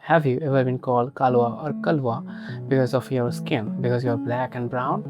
Have you ever been called Kalwa or Kalwa because of your skin, because you're black and brown?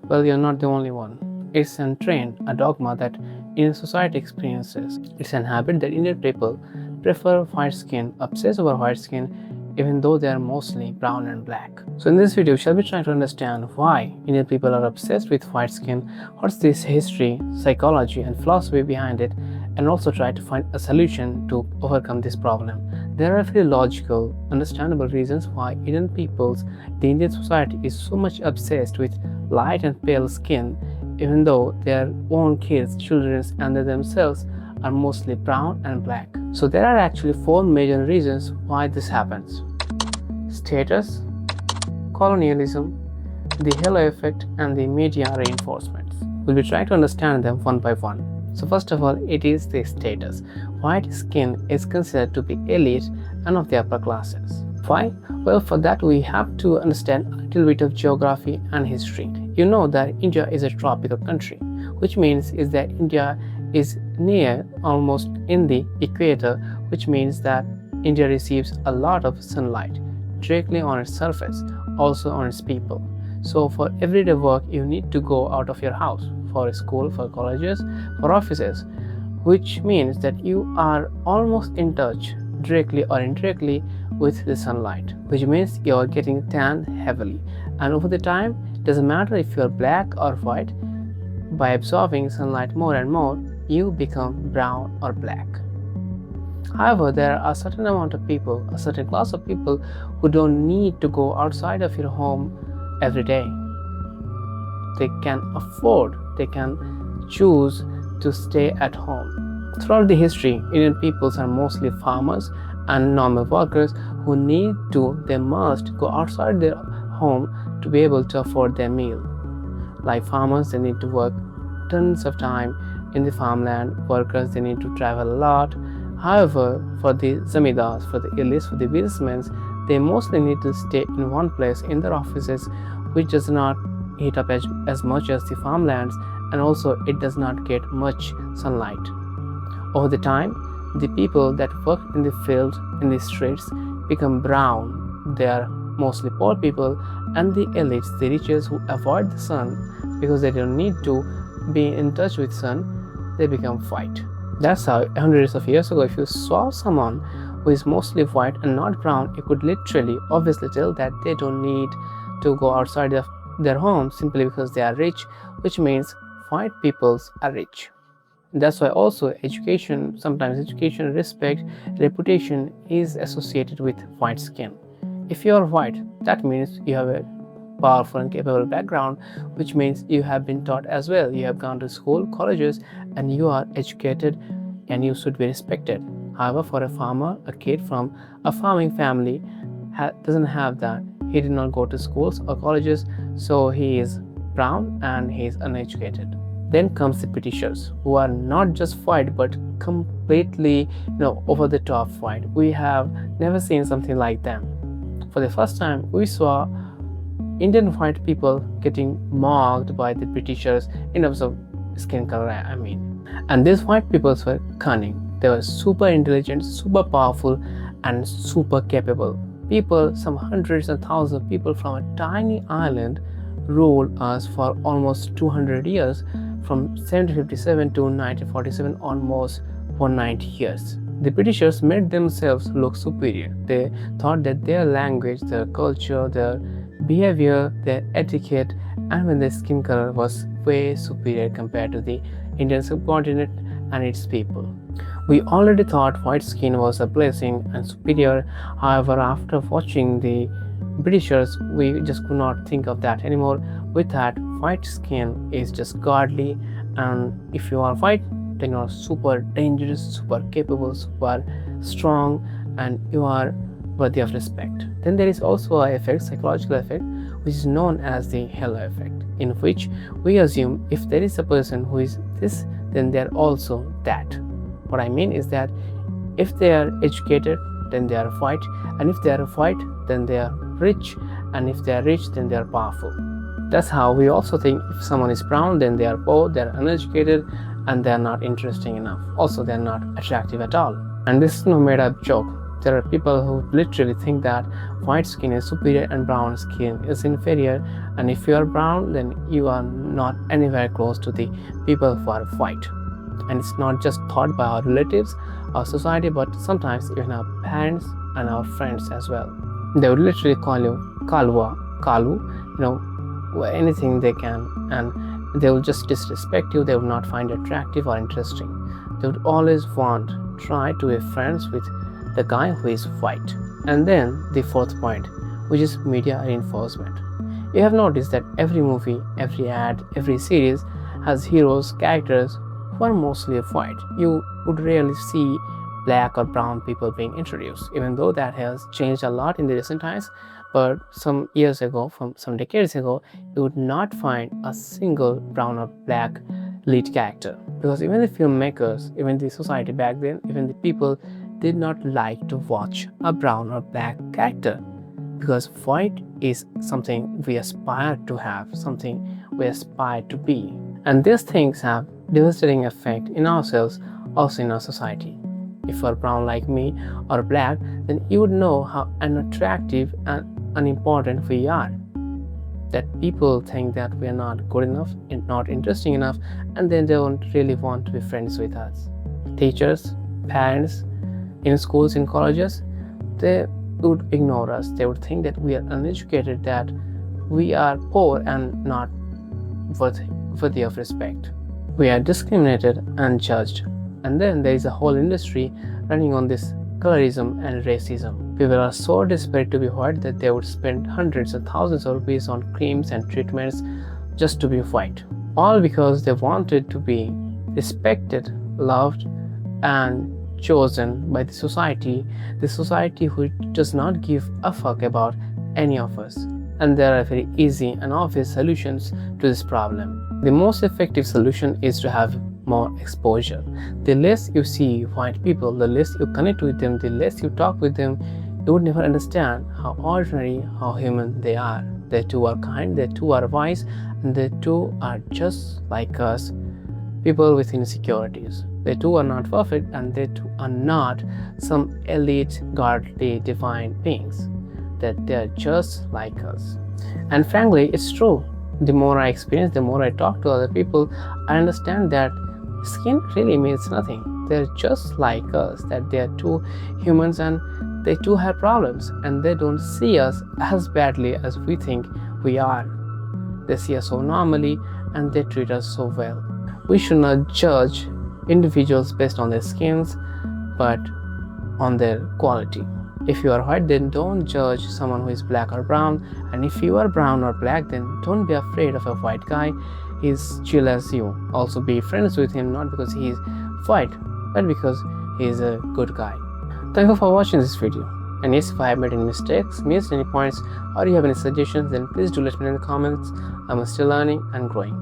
Well, you're not the only one. It's a trend, a dogma that Indian society experiences. It's an habit that Indian people prefer white skin, obsess over white skin, even though they are mostly brown and black. So in this video, shall we try to understand why Indian people are obsessed with white skin, what's this history, psychology and philosophy behind it, and also try to find a solution to overcome this problem. There are very logical, understandable reasons why Indian peoples, the Indian society is so much obsessed with light and pale skin, even though their own kids, children, and they themselves are mostly brown and black. So there are actually four major reasons why this happens: status, colonialism, the halo effect, and the media reinforcements. We'll be trying to understand them one by one. So first of all, it is the status. White skin is considered to be elite and of the upper classes. Why? Well, for that we have to understand a little bit of geography and history. You know that India is a tropical country, which means is that India is near, almost in the equator, which means that India receives a lot of sunlight directly on its surface, also on its people. So for everyday work, you need to go out of your house, for school, for colleges, for offices, which means that you are almost in touch, directly or indirectly, with the sunlight, which means you are getting tan heavily. And over the time, it doesn't matter if you are black or white, by absorbing sunlight more and more, you become brown or black. However, there are a certain amount of people, a certain class of people who don't need to go outside of your home every day. They can afford, they can choose to stay at home. Throughout the history, Indian peoples are mostly farmers and normal workers who they must go outside their home to be able to afford their meal. Like farmers, they need to work tons of time in the farmland. Workers, they need to travel a lot. However, for the zamindars, for the elites, for the businessmen, they mostly need to stay in one place in their offices, which does not heat up as much as the farmlands, and also it does not get much sunlight. Over the time, the people that work in the field, in the streets, become brown. They are mostly poor people, and the elites, the riches who avoid the sun because they don't need to be in touch with sun, they become white. That's how hundreds of years ago, if you saw someone who is mostly white and not brown, you could literally, obviously tell that they don't need to go outside of their home simply because they are rich, which means white peoples are rich. That's why also sometimes education, respect, reputation is associated with white skin. If you are white, that means you have a powerful and capable background, which means you have been taught as well. You have gone to school, colleges, and you are educated and you should be respected. However, for a farmer, a kid from a farming family doesn't have that. He did not go to schools or colleges, so he is brown and he is uneducated. Then comes the Britishers, who are not just white but completely, over the top white. We have never seen something like them. For the first time, we saw Indian white people getting mocked by the Britishers in terms of skin color, And these white peoples were cunning. They were super intelligent, super powerful, and super capable. People, some hundreds and thousands of people from a tiny island, ruled us for almost 200 years, from 1757 to 1947, almost 190 years. The Britishers made themselves look superior. They thought that their language, their culture, their behavior, their etiquette, and when their skin color was way superior compared to the Indian subcontinent and its people. We already thought white skin was a blessing and superior. However, after watching the Britishers, we just could not think of that anymore. We thought white skin is just godly, and if you are white, then you are super dangerous, super capable, super strong, and you are worthy of respect. Then there is also a psychological effect, which is known as the halo effect, in which we assume if there is a person who is this, then they are also that. What I mean is that if they are educated, then they are white, and if they are white, then they are rich, and if they are rich, then they are powerful. That's how we also think if someone is brown, then they are poor, they are uneducated, and they are not interesting enough. Also, they are not attractive at all. And this is no made up joke. There are people who literally think that white skin is superior and brown skin is inferior, and if you are brown, then you are not anywhere close to the people who are white. And it's not just thought by our relatives, our society, but sometimes even our parents and our friends as well. They would literally call you Kalwa, Kalu, anything they can, and they will just disrespect you. They will not find you attractive or interesting. They would always try to be friends with the guy who is white. And then the fourth point, which is media reinforcement. You have noticed that every movie, every ad, every series has heroes, characters who are mostly white. You would rarely see black or brown people being introduced, even though that has changed a lot in the recent times. But some years ago, from some decades ago, you would not find a single brown or black lead character, because even the filmmakers, even the society back then, even the people did not like to watch a brown or black character, because white is something we aspire to have, something we aspire to be. And these things have devastating effect in ourselves, also in our society. If you are brown like me or black, then you would know how unattractive and unimportant we are. That people think that we are not good enough and not interesting enough, and then they don't really want to be friends with us. Teachers, parents, in schools, in colleges, they would ignore us. They would think that we are uneducated, that we are poor and not worthy of respect. We are discriminated and judged. And then there is a whole industry running on this colorism and racism. People are so desperate to be white that they would spend hundreds of thousands of rupees on creams and treatments just to be white. All because they wanted to be respected, loved, and chosen by the society who does not give a fuck about any of us. And there are very easy and obvious solutions to this problem. The most effective solution is to have more exposure. The less you see white people, the less you connect with them, the less you talk with them, you would never understand how ordinary, how human they are. They too are kind, they too are wise, and they too are just like us, people with insecurities. They too are not perfect, and they too are not some elite, godly, divine beings. That they are just like us. And frankly, it's true. The more I experience, the more I talk to other people, I understand that skin really means nothing. They're just like us, that they are too humans and they too have problems, and they don't see us as badly as we think we are. They see us so normally and they treat us so well. We should not judge individuals based on their skins, but on their quality. If you are white, then don't judge someone who is black or brown. And if you are brown or black, then don't be afraid of a white guy. He's chill as you. Also be friends with him, not because he is white, but because he is a good guy. Thank you for watching this video. And yes, if I have made any mistakes, missed any points, or you have any suggestions, then please do let me know in the comments. I'm still learning and growing.